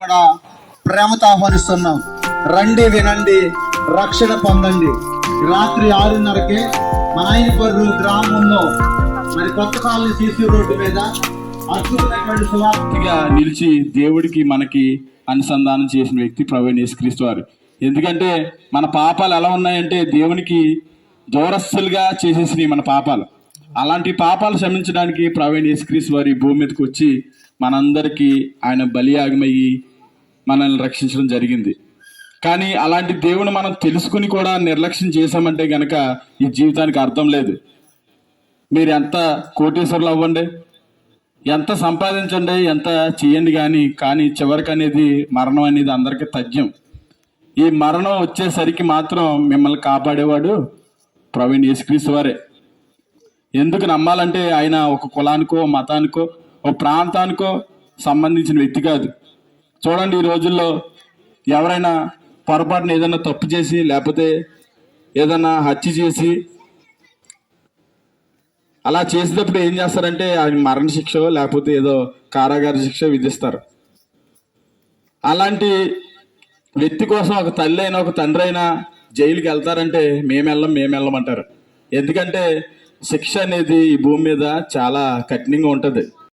కూడా ప్రేమతో ఆహ్వానిస్తున్నాం. రండి, వినండి, రక్షణ పొందండి. రాత్రి 6:30కే మనైనపర్రు గ్రామంలో మరి కొత్త కాలనీ సీసీ రోడ్డు మీద అద్భుతమైనటువంటి సువార్తగా నిలిచి దేవుడికి మనకి అనుసంధానం చేసిన వ్యక్తి ప్రభువైన యేసుక్రీస్తు వారు. ఎందుకంటే మన పాపాలు ఎలా ఉన్నాయంటే దేవునికి దూరస్తులుగా చేసేసినాయి మన పాపాలు. అలాంటి పాపాలు క్షమించడానికి ప్రభువైన యేసుక్రీస్తు వారి భూమి మీదకి వచ్చి మనందరికీ ఆయన బలియాగమయ్యి మనల్ని రక్షించడం జరిగింది. కానీ అలాంటి దేవుని మనం తెలుసుకుని కూడా నిర్లక్ష్యం చేశామంటే గనక ఈ జీవితానికి అర్థం లేదు. మీరు ఎంత కోటీశ్వరులు అవ్వండి, ఎంత సంపాదించండి, ఎంత చేయండి, కానీ చివరికి అనేది మరణం అనేది అందరికీ తథ్యం. ఈ మరణం వచ్చేసరికి మాత్రం మిమ్మల్ని కాపాడేవాడు ప్రభువైన యేసుక్రీస్తు వారే. ఎందుకు నమ్మాలంటే ఆయన ఒక కులానికో మతానికో ఒక ప్రాంతానికో సంబంధించిన వ్యక్తి కాదు. చూడండి, ఈ రోజుల్లో ఎవరైనా పొరపాటున ఏదైనా తప్పు చేసి లేకపోతే ఏదైనా హత్య చేసి అలా చేసేటప్పుడు ఏం చేస్తారంటే ఆయన మరణ శిక్ష లేకపోతే ఏదో కారాగార శిక్ష విధిస్తారు. అలాంటి వ్యక్తి కోసం ఒక తల్లి అయినా ఒక తండ్రి అయినా జైలుకి వెళ్తారంటే మేము వెళ్ళమంటారు. ఎందుకంటే శిక్ష అనేది ఈ భూమి మీద చాలా కఠినంగా ఉంటుంది.